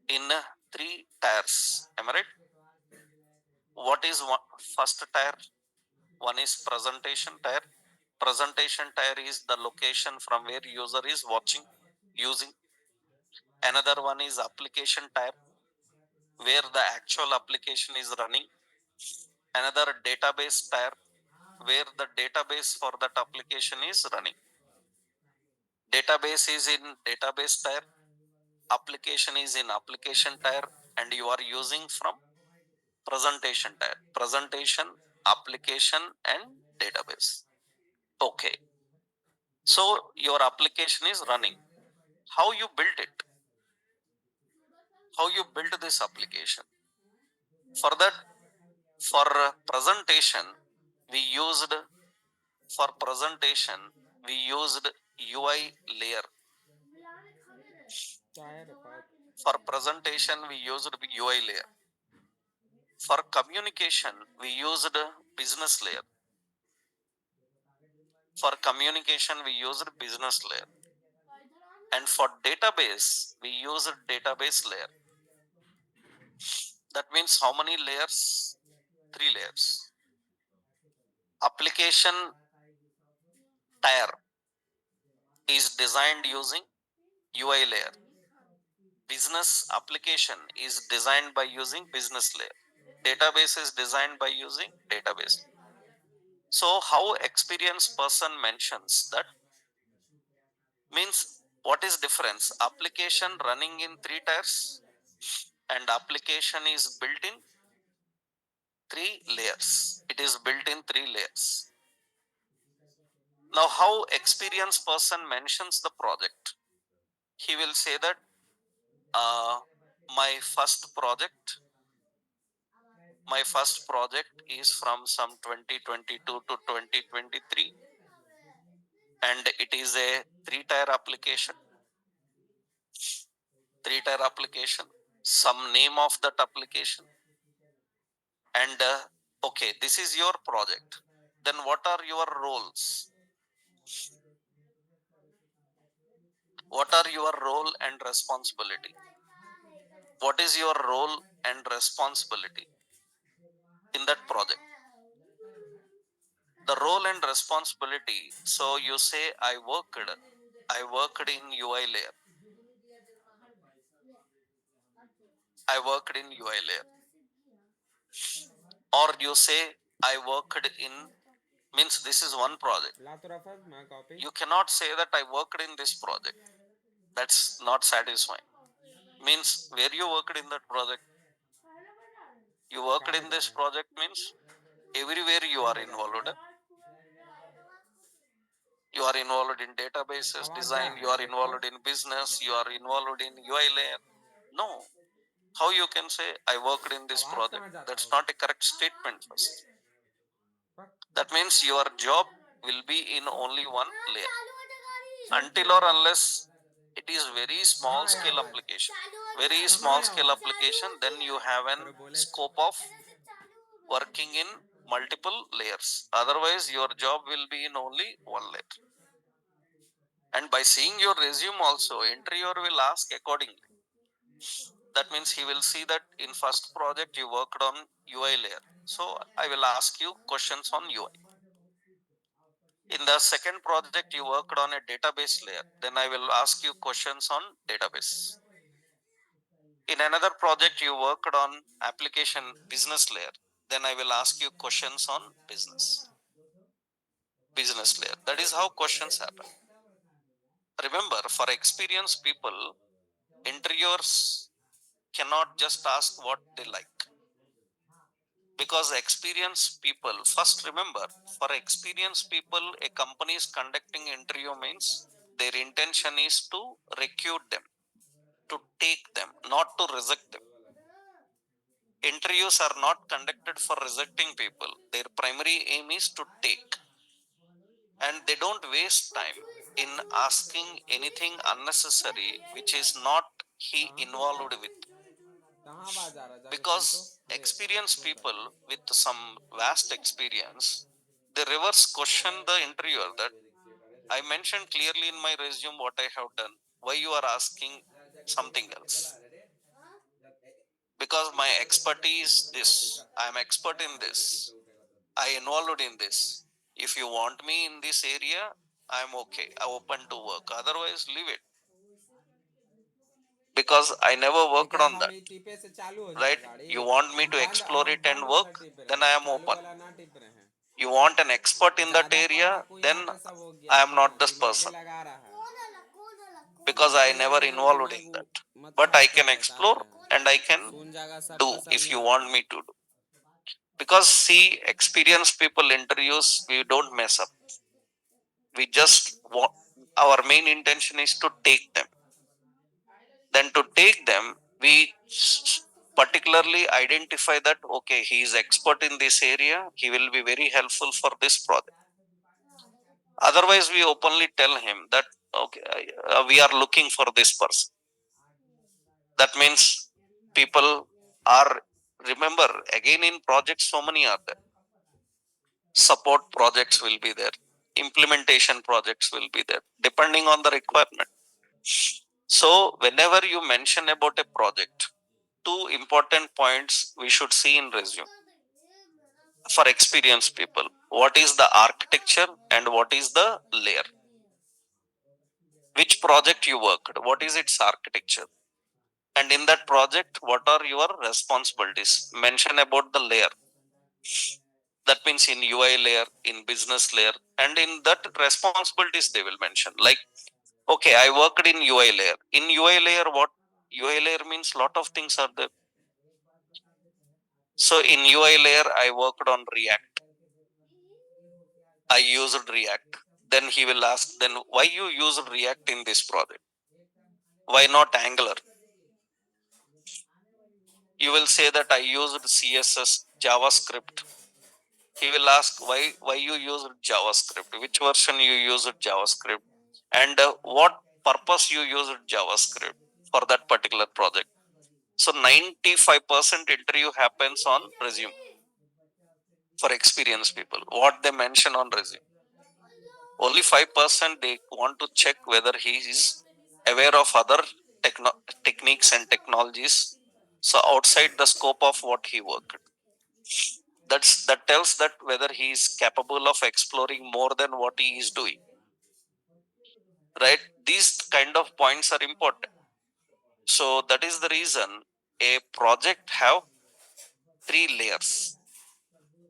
in 3 tiers. Am I right? What is first tier? One is presentation tier. Presentation tier is the location from where user is watching, using. Another one is application tier, where the actual application is running. Another database tier, where the database for that application is running. Database is in database tier, application is in application tier, and you are using from presentation tier. Presentation, application, and database. Okay. So your application is running. How you built it? How you built this application? For that, for presentation, we used for presentation we used UI layer. For presentation, we used UI layer. For communication, we used business layer. For communication, we used business layer. And for database, we used database layer. That means how many layers? 3 layers. Application tier is designed using UI layer. Business application is designed by using business layer. Database is designed by using database. So how experienced person mentions that means what is difference? Application running in 3 tiers and application is built in 3 layers. It is built in 3 layers. Now how experienced person mentions the project? He will say that uh, my first project is from some 2022 to 2023, and it is a 3 tier application. 3 tier application, some name of that application, and okay, this is your project. Then what are your roles? What are your role and responsibility? What is your role and responsibility in that project? The role and responsibility. So you say I worked in UI layer. I worked in UI layer. Or you say I worked in Means this is one project. You cannot say that I worked in this project. That's not satisfying. Means where you worked in that project? You worked in this project means everywhere you are involved. You are involved in databases design, you are involved in business, you are involved in UI layer. No. How you can say I worked in this project? That's not a correct statement first. That means your job will be in only one layer. Until or unless it is very small scale application. Very small scale application, then you have an scope of working in multiple layers. Otherwise, your job will be in only one layer. And by seeing your resume also, interviewer will ask accordingly. That means he will see that in first project you worked on UI layer. So I will ask you questions on UI. In the second project you worked on a database layer. Then I will ask you questions on database. In another project you worked on application business layer. Then I will ask you questions on business layer. That is how questions happen. Remember, for experienced people, interviewers cannot just ask what they like. Because experienced people, first remember, for experienced people, a company is conducting interview means their intention is to recruit them, to take them, not to reject them. Interviews are not conducted for rejecting people. Their primary aim is to take. And they don't waste time in asking anything unnecessary which is not he involved with. Because experienced people with some vast experience, they reverse question the interviewer that I mentioned clearly in my resume what I have done. Why you are asking something else? Because my expertise this. I am expert in this. I involved in this. If you want me in this area, I am okay. I open to work. Otherwise, leave it. Because I never worked on that. Right? You want me to explore it and work, then I am open. You want an expert in that area, then I am not this person. Because I never involved in that. But I can explore and I can do if you want me to do. Because see, experienced people interviews, we don't mess up. We just want, our main intention is to take them. Then to take them, we particularly identify that okay, he is expert in this area, he will be very helpful for this project. Otherwise, we openly tell him that okay, we are looking for this person. That means people are, remember again in projects, so many are there. Support projects will be there, implementation projects will be there, depending on the requirement. So, whenever you mention about a project, two important points we should see in resume for experienced people. What is the architecture and what is the layer? Which project you worked? What is its architecture? And in that project, what are your responsibilities? Mention about the layer. That means in UI layer, in business layer, and in that responsibilities they will mention. Like, okay, I worked in UI layer. In UI layer, what? UI layer means lot of things are there. So in UI layer, I worked on React. I used React. Then he will ask, then why you used React in this project? Why not Angular? You will say that I used CSS, JavaScript. He will ask why you used JavaScript, which version you used JavaScript, and what purpose you used JavaScript for that particular project. So 95% interview happens on resume for experienced people. What they mention on resume. Only 5% they want to check whether he is aware of other techniques and technologies. So outside the scope of what he worked. That tells that whether he is capable of exploring more than what he is doing. Right? These kind of points are important. So that is the reason a project have three layers.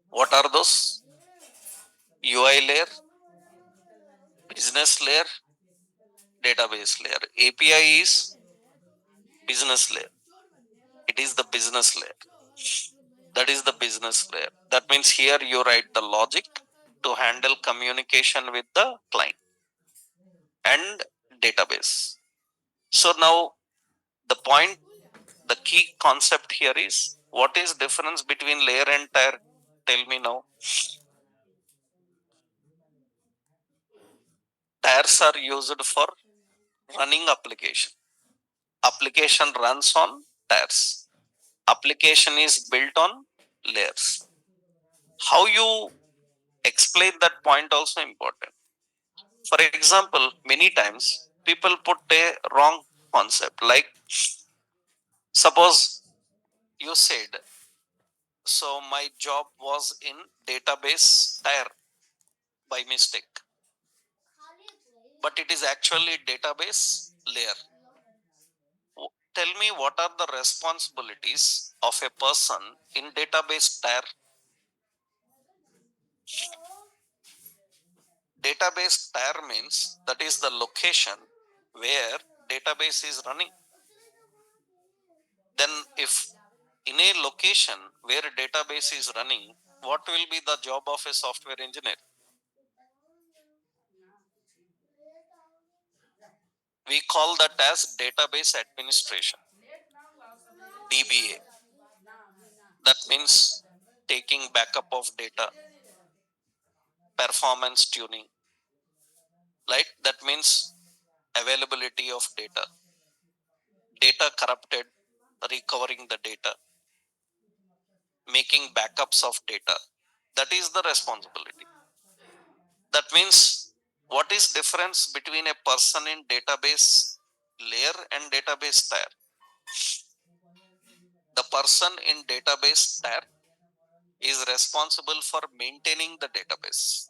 What are those? UI layer, business layer, database layer. API is business layer. It is the business layer. That is the business layer. That means here you write the logic to handle communication with the client and database. So now the point, the key concept here is, what is difference between layer and tier? Tell me now. Tiers are used for running application. Application runs on tiers. Application is built on layers. How you explain that point also important. For example, many times people put a wrong concept. Like, suppose you said, so my job was in database tier by mistake, but it is actually database layer. Tell me, what are the responsibilities of a person in database tier? Database tier means that is the location where database is running. Then if in a location where database is running, what will be the job of a software engineer? We call that as database administration, DBA. That means taking backup of data, performance tuning, right? That means availability of data, data corrupted, recovering the data, making backups of data. That is the responsibility. That means, what is difference between a person in database layer and database tier? The person in database tier is responsible for maintaining the database,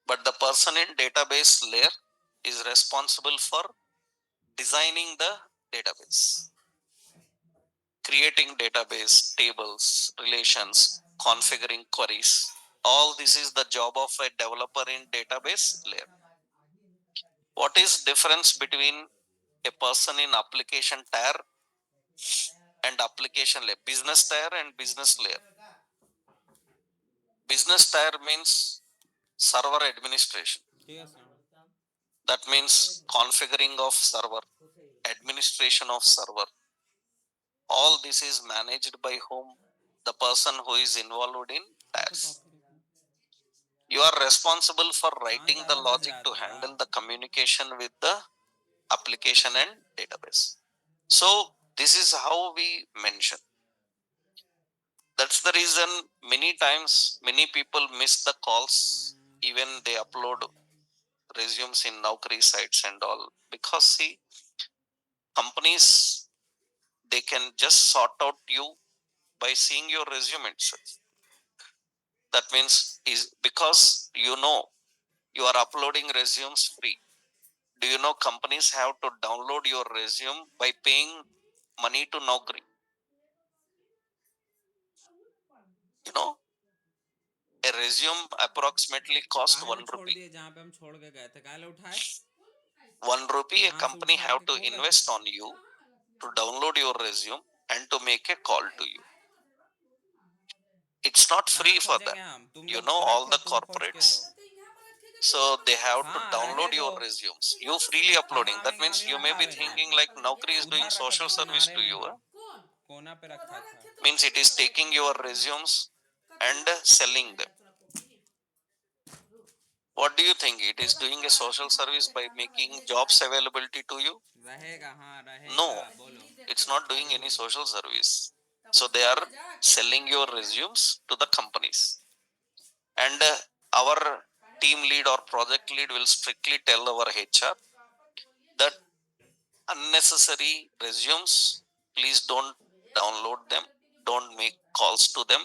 but the person in database layer is responsible for designing the database, creating database tables, relations, configuring queries. All this is the job of a developer in database layer. What is difference between a person in application tier and application layer? Business tier and business layer. Business tier means server administration. That means configuring of server, administration of server. All this is managed by whom? The person who is involved in tiers. You are responsible for writing the logic to handle the communication with the application and database. So this is how we mention. That's the reason many times many people miss the calls, even they upload resumes in Naukri sites and all, because see, companies, they can just sort out you by seeing your resume itself. That means, is because you are uploading resumes free. Do you know companies have to download your resume by paying money to Naukri? You know, a resume approximately cost 1 rupee. 1 rupee a company have to invest on you to download your resume and to make a call to you. It's not free for them. You know, all the corporates, so they have to download your resumes. You freely uploading. That means you may be thinking like Naukri is doing social service to you. Means it is taking your resumes and selling them. What do you think? It is doing a social service by making jobs availability to you? No, it's not doing any social service. So they are selling your resumes to the companies. And our team lead or project lead will strictly tell our HR that unnecessary resumes, please don't download them, don't make calls to them.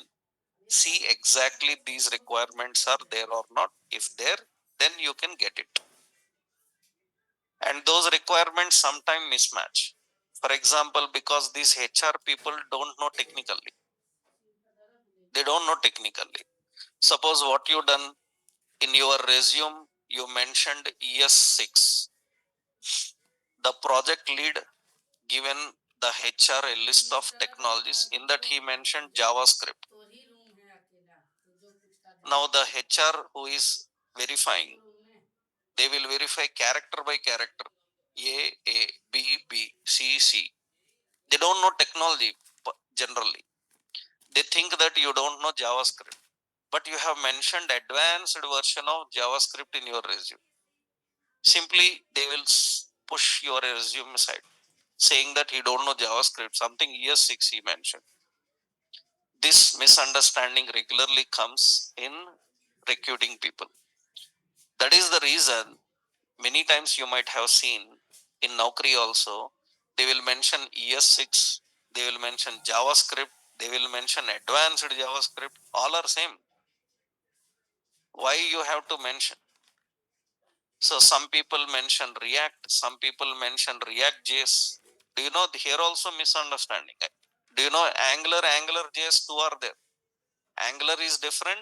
See exactly these requirements are there or not. If there, then you can get it. And those requirements sometimes mismatch. For example, because these HR people don't know technically. They don't know technically. Suppose what you done in your resume, you mentioned ES6. The project lead given the HR a list of technologies. In that he mentioned JavaScript. Now the HR who is verifying, they will verify character by character. A, B, C, C. They don't know technology generally. They think that you don't know JavaScript, but you have mentioned advanced version of JavaScript in your resume. Simply, they will push your resume aside, saying that you don't know JavaScript, something ES6 he mentioned. This misunderstanding regularly comes in recruiting people. That is the reason many times you might have seen in Naukri also, they will mention ES6, they will mention JavaScript, they will mention advanced JavaScript, all are same. Why you have to mention? So some people mention React, some people mention React JS. Do you know here also misunderstanding? Do you know Angular JS two are there? Angular is different,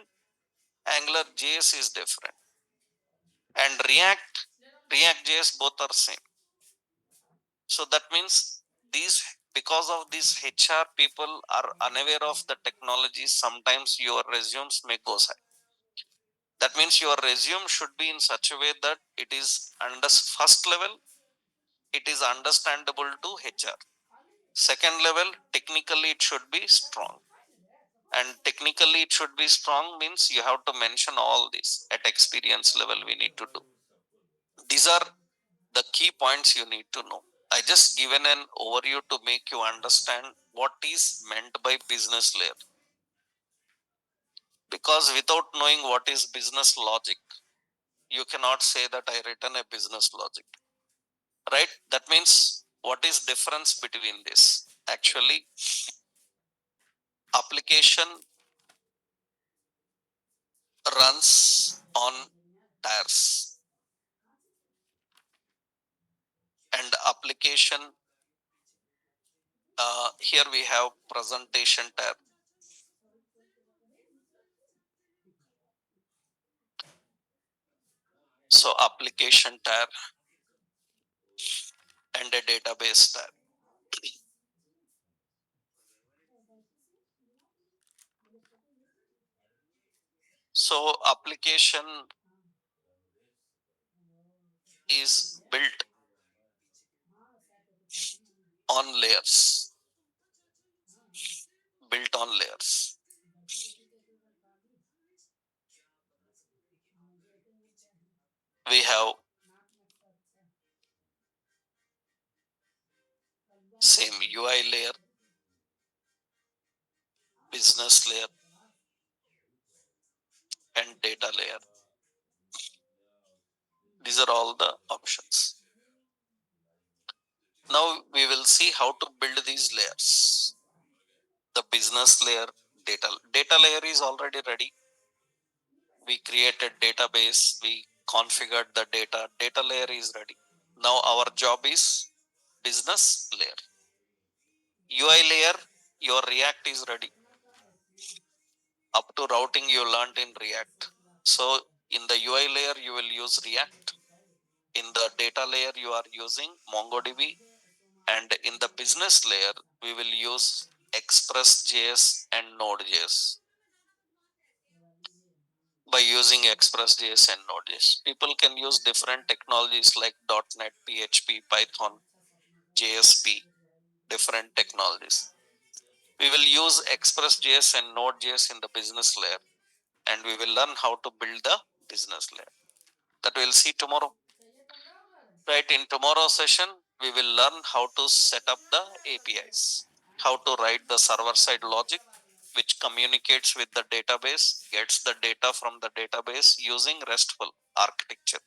Angular JS is different, and React JS both are same. So that means these, because of these HR people are unaware of the technology, sometimes your resumes may go side. That means your resume should be in such a way that it is under first level, it is understandable to HR. Second level, technically it should be strong. And technically it should be strong means you have to mention all this at experience level we need to do. These are the key points you need to know. I just given an overview to make you understand what is meant by business layer. Because without knowing what is business logic, you cannot say that I written a business logic. Right? That means what is difference between this? Actually, application runs on tires, and application, here we have presentation tab. So application tab and a database tab. So application is built on layers, built on layers. We have same UI layer, business layer, and data layer. These are all the options. Now we will see how to build these layers. The business layer, data layer is already ready. We created database, we configured the data layer is ready. Now our job is business layer. UI layer, your React is ready. Up to routing you learned in React. So in the UI layer, you will use React. In the data layer, you are using MongoDB. And in the business layer, we will use Express.js and Node.js. By using Express.js and Node.js, people can use different technologies like .NET, PHP, Python, JSP, different technologies. We will use Express.js and Node.js in the business layer, and we will learn how to build the business layer. That we'll see tomorrow. Right, in tomorrow's session, we will learn how to set up the APIs, how to write the server-side logic, which communicates with the database, gets the data from the database using RESTful architecture.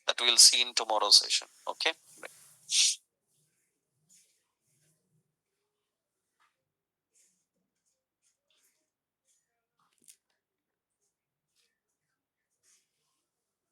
That we'll see in tomorrow's session. Okay.